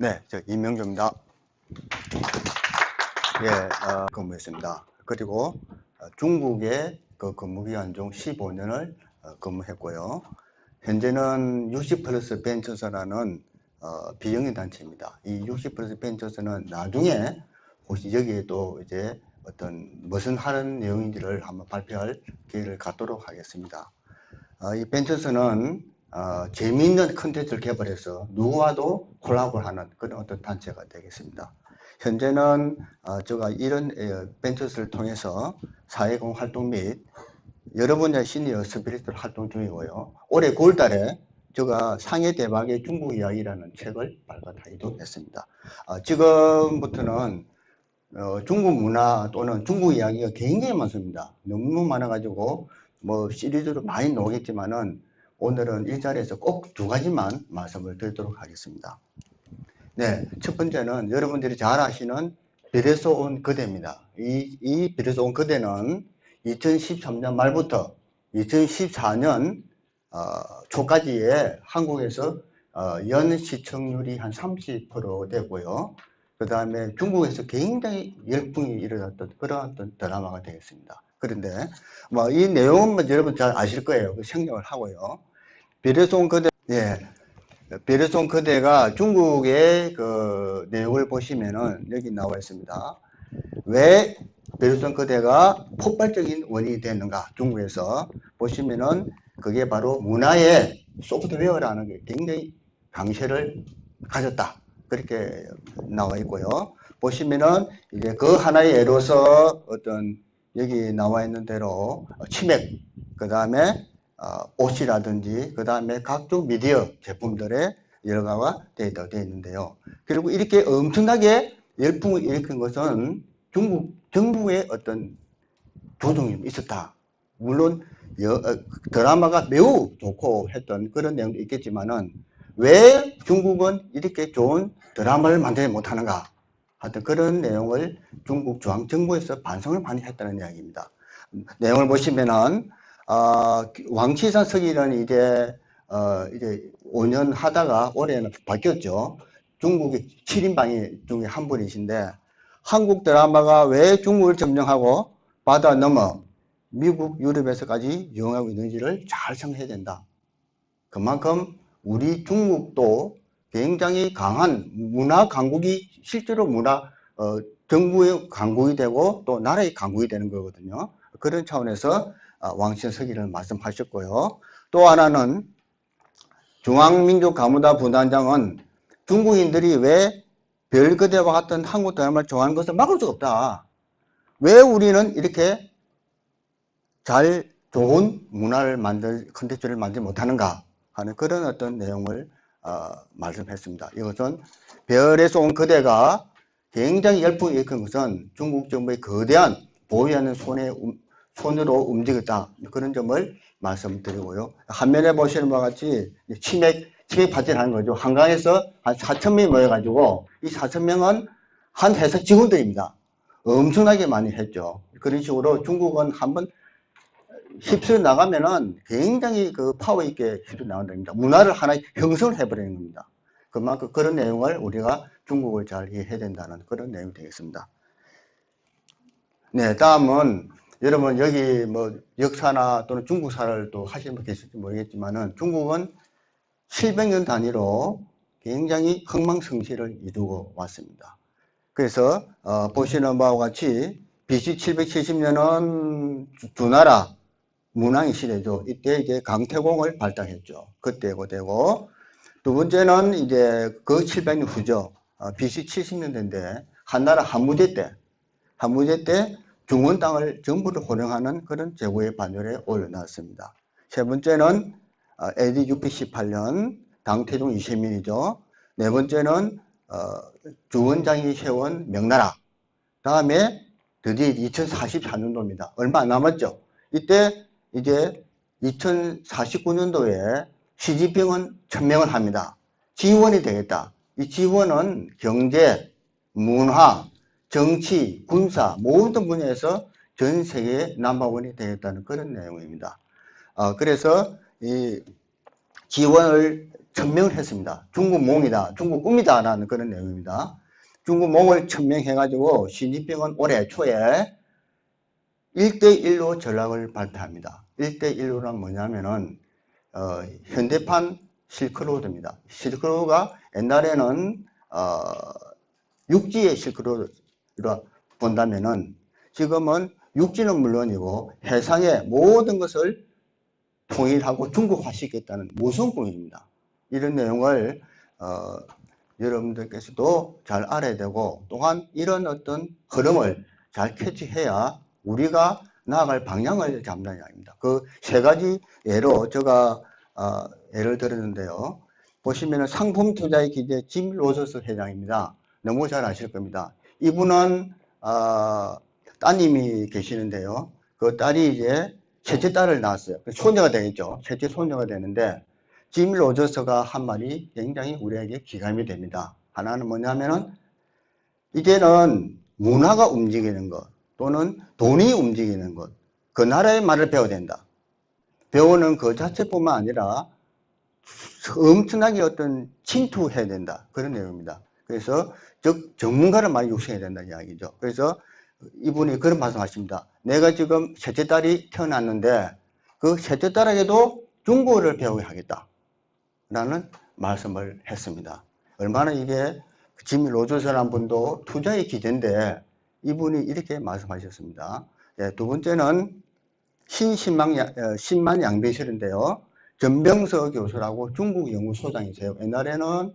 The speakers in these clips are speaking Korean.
네, 저 이명조입니다. 예, 근무했습니다. 그리고 중국에 그 근무기간 중 15년을 근무했고요. 현재는 60 플러스 벤처스라는 비영리 단체입니다. 이 60 플러스 벤처스는 나중에 혹시 여기에도 이제 어떤 무슨 하는 내용인지를 한번 발표할 기회를 갖도록 하겠습니다. 이 벤처스는 재미있는 컨텐츠를 개발해서 누구와도 콜라보하는 그런 어떤 단체가 되겠습니다. 현재는 제가 이런 벤처스를 통해서 사회공 활동 및 여러 분야의 시니어 스피릿을 활동 중이고요. 올해 9월 달에 제가 상해 대박의 중국 이야기라는 책을 발간하기도 했습니다. 지금부터는 중국 문화 또는 중국 이야기가 굉장히 많습니다. 너무 많아가지고 뭐 시리즈로 많이 나오겠지만은 오늘은 이 자리에서 꼭 두 가지만 말씀을 드리도록 하겠습니다. 네, 첫 번째는 여러분들이 잘 아시는 별에서 온 그대입니다. 이 별에서 온 그대는 2013년 말부터 2014년 초까지에 한국에서 연 시청률이 한 30% 되고요. 그 다음에 중국에서 굉장히 열풍이 일어났던 그런 어떤 드라마가 되겠습니다. 그런데 뭐 이 내용은 여러분 잘 아실 거예요. 그 생략을 하고요. 별에서 온 그대, 예, 별에서 온 그대가 중국의 그 내용을 보시면은 여기 나와 있습니다. 왜 별에서 온 그대가 폭발적인 원인이 되는가? 중국에서 보시면은 그게 바로 문화의 소프트웨어라는 게 굉장히 강세를 가졌다. 그렇게 나와 있고요. 보시면은 이제 그 하나의 예로서 어떤 여기 나와 있는 대로 치맥, 그 다음에 옷이라든지, 그 다음에 각종 미디어 제품들의 열과가 되어 있는데요. 그리고 이렇게 엄청나게 열풍을 일으킨 것은 중국 정부의 어떤 조종이 있었다. 물론 드라마가 매우 좋고 했던 그런 내용도 있겠지만은 왜 중국은 이렇게 좋은 드라마를 만들지 못하는가 하여튼 그런 내용을 중국 중앙정부에서 반성을 많이 했다는 이야기입니다. 내용을 보시면은 왕치산 서기는 이제 5년 하다가 올해는 바뀌었죠. 중국의 7인방이 중에 한 분이신데 한국 드라마가 왜 중국을 점령하고 바다 넘어 미국, 유럽에서까지 유행하고 있는지를 잘 생각해야 된다. 그만큼 우리 중국도 굉장히 강한 문화 강국이 실제로 정부의 강국이 되고 또 나라의 강국이 되는 거거든요. 그런 차원에서 왕신 서기를 말씀하셨고요. 또 하나는 중앙민족가무다 부단장은 중국인들이 왜 별그대와 같은 한국 드라마를 좋아하는 것을 막을 수가 없다. 왜 우리는 이렇게 좋은 문화를 컨텐츠를 만들지 못하는가 하는 그런 어떤 내용을 말씀했습니다. 이것은 별에서 온 그대가 굉장히 열풍이 일으킨 것은 중국 정부의 거대한 보유하는 손으로 움직였다. 그런 점을 말씀드리고요. 한면에 보시는 바와 같이 치맥 파티를 하는 거죠. 한강에서 한 4,000명이 모여가지고 이 4,000명은 한 회사 직원들입니다. 엄청나게 많이 했죠. 그런 식으로 중국은 한번 휩쓸어 나가면은 굉장히 그 파워 있게 휩쓸어 나간다 겁니다. 문화를 하나 형성을 해버리는 겁니다. 그만큼 그런 내용을 우리가 중국을 잘 이해해야 된다는 그런 내용이 되겠습니다. 네, 다음은 여러분 여기 뭐 역사나 또는 중국사를 또 하시는 분 계실지 모르겠지만은 중국은 700년 단위로 굉장히 흥망성쇠를 이루고 왔습니다. 그래서 보시는 바와 같이 BC 770년은 주나라 문왕의 시대죠. 이때 이제 강태공을 발당했죠. 그때고 되고 두 번째는 이제 그 700년 후죠. BC 70년대인데 한나라 한무제 때 중원 땅을 전부를 호령하는 그런 제국의 반열에 올려놨습니다. 세 번째는 AD 618년 당태종 이세민이죠. 네 번째는 주원장이 세운 명나라. 다음에 드디어 2044년도입니다. 얼마 안 남았죠. 이때 이제 2049년도에 시진핑은 천명을 합니다. 지원이 되겠다. 이 지원은 경제, 문화, 정치, 군사 모든 분야에서 전 세계의 넘버원이 되겠다는 그런 내용입니다. 그래서 이 지원을 천명을 했습니다. 중국몽이다, 중국꿈이다 라는 그런 내용입니다. 중국몽을 천명해가지고 시진핑은 올해 초에 1대1로 전략을 발표합니다. 1대1로란 뭐냐면은 현대판 실크로드입니다. 실크로드가 옛날에는 육지의 실크로드로 본다면은 지금은 육지는 물론이고 해상의 모든 것을 통일하고 중국화시키겠다는 무서운 꿈입니다. 이런 내용을 여러분들께서도 잘 알아야 되고, 또한 이런 어떤 흐름을 잘 캐치해야 우리가 나아갈 방향을 잡는 이야기입니다. 그 세 가지 예로 제가 예를 들었는데요. 보시면은 상품투자의 기재 짐 로저스 회장입니다. 너무 잘 아실 겁니다. 이분은 따님이 계시는데요. 그 딸이 이제 셋째 딸을 낳았어요. 손녀가 되겠죠. 셋째 손녀가 되는데 짐 로저스가 한 말이 굉장히 우리에게 기감이 됩니다. 하나는 뭐냐면은 이제는 문화가 움직이는 것 또는 돈이 움직이는 것, 그 나라의 말을 배워야 된다. 배우는 그 자체뿐만 아니라 엄청나게 어떤 침투해야 된다. 그런 내용입니다. 그래서 즉 전문가를 많이 육성해야 된다는 이야기죠. 그래서 이분이 그런 말씀하십니다. 내가 지금 셋째 딸이 태어났는데 그 셋째 딸에게도 중국어를 배우게 하겠다 라는 말씀을 했습니다. 얼마나 이게 짐 로저스라는 분도 투자의 기재인데 이분이 이렇게 말씀하셨습니다. 예, 두 번째는 신만 양배실인데요. 전병서 교수라고 중국 연구소장이세요. 옛날에는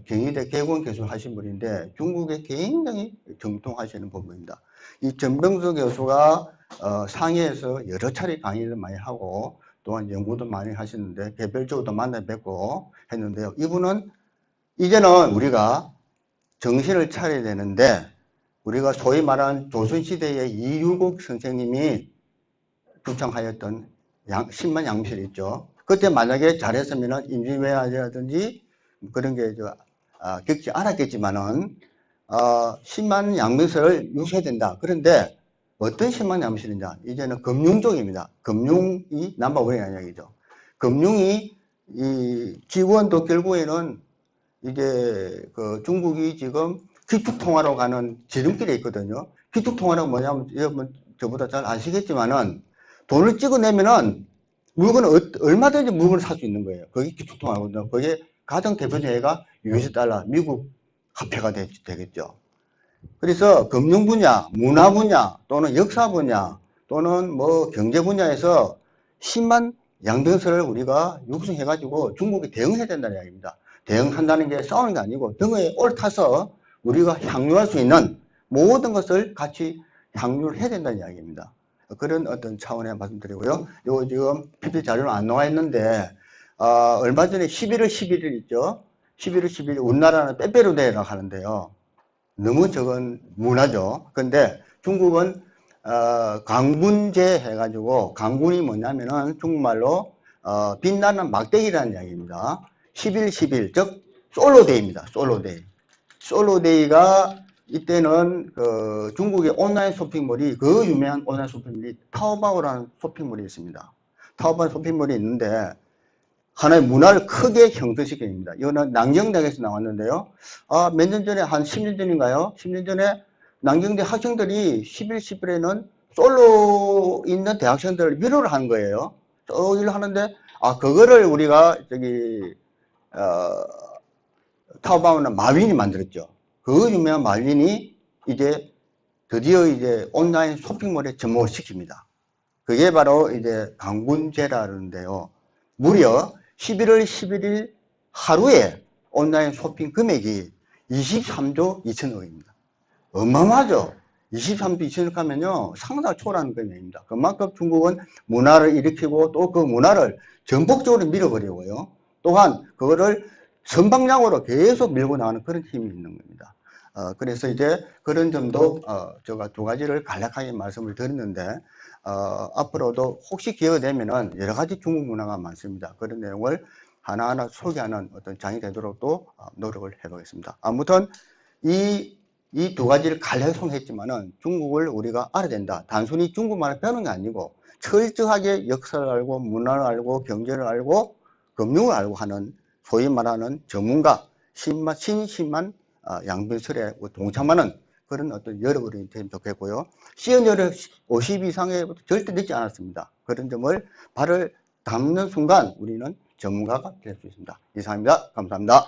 경희대 개공 교수 하신 분인데 중국에 굉장히 정통하시는 분입니다. 이 전병서 교수가 상해에서 여러 차례 강의를 많이 하고 또한 연구도 많이 하시는데 개별적으로도 만나 뵙고 했는데요. 이분은 이제는 우리가 정신을 차려야 되는데 우리가 소위 말하는 조선시대의 이율곡 선생님이 주창하였던 신만 양실이 있죠. 그때 만약에 잘했으면 인지외화라든지 그런 게 겪지 않았겠지만은 신만 양명설을 유지해야 된다. 그런데 어떤 신만 양실이냐? 이제는 금융 쪽입니다. 금융이 넘버원이라는 얘기죠. 금융이 이 지원도 결국에는 이게 그 중국이 지금 기축통화로 가는 지름길에 있거든요. 기축통화는 뭐냐면 여러분 저보다 잘 아시겠지만은 돈을 찍어내면은 물건을 얼마든지 물건을 살 수 있는 거예요. 그게 기축통화거든요. 그게 가장 대표적인 예가 US 달러, 미국 화폐가 되겠죠. 그래서 금융 분야, 문화 분야 또는 역사 분야 또는 뭐 경제 분야에서 10만 양병설을 우리가 육성해 가지고 중국에 대응해야 된다는 이야기입니다. 대응한다는 게 싸우는 게 아니고 등에 올타서 우리가 향유할 수 있는 모든 것을 같이 향유를 해야 된다는 이야기입니다. 그런 어떤 차원의 말씀드리고요. 요 지금 PPT 자료는 안 나와 있는데 얼마 전에 11월 11일 있죠. 11월 11일 우리나라는 빼빼로데이라고 하는데요. 너무 적은 문화죠. 근데 중국은 강군제 해가지고 강군이 뭐냐면은 중국말로 빛나는 막대기라는 이야기입니다. 11, 11, 즉 솔로데이입니다. 솔로데이. 솔로데이가 이때는 그 중국의 온라인 쇼핑몰이 그 유명한 온라인 쇼핑몰이 타오바오라는 쇼핑몰이 있습니다. 타오바오 쇼핑몰이 있는데 하나의 문화를 크게 형성시킵니다. 이거는 남경대학에서 나왔는데요. 몇 년 전에 한 10년 전인가요? 10년 전에 남경대 학생들이 11, 11에는 솔로 있는 대학생들을 위로를 한 거예요. 솔로 하는데 그거를 우리가 타오바오는 마윈이 만들었죠. 그 유명한 마윈이 이제 드디어 이제 온라인 쇼핑몰에 접목을 시킵니다. 그게 바로 이제 강군제라는데요. 무려 11월 11일 하루에 온라인 쇼핑 금액이 23조 2천억입니다. 어마어마하죠? 23조 2천억 하면요, 상상 초월하는 금액입니다. 그만큼 중국은 문화를 일으키고 또 그 문화를 전폭적으로 밀어버리고요. 또한 그거를 선방향으로 계속 밀고 나가는 그런 힘이 있는 겁니다. 그래서 이제 그런 점도 제가 두 가지를 간략하게 말씀을 드렸는데 앞으로도 혹시 기회가 되면은 여러 가지 중국 문화가 많습니다. 그런 내용을 하나하나 소개하는 어떤 장이 되도록 또 노력을 해보겠습니다. 아무튼 이 두 가지를 간략히 소개했지만은 중국을 우리가 알아야 된다. 단순히 중국말을 배우는 게 아니고 철저하게 역사를 알고 문화를 알고 경제를 알고 금융을 알고 하는 소위 말하는 전문가, 신심한 양변설에 동참하는 그런 어떤 여러분이 되면 좋겠고요. 시연율을 50 이상에 절대 늦지 않았습니다. 그런 점을 발을 담는 순간 우리는 전문가가 될 수 있습니다. 이상입니다. 감사합니다.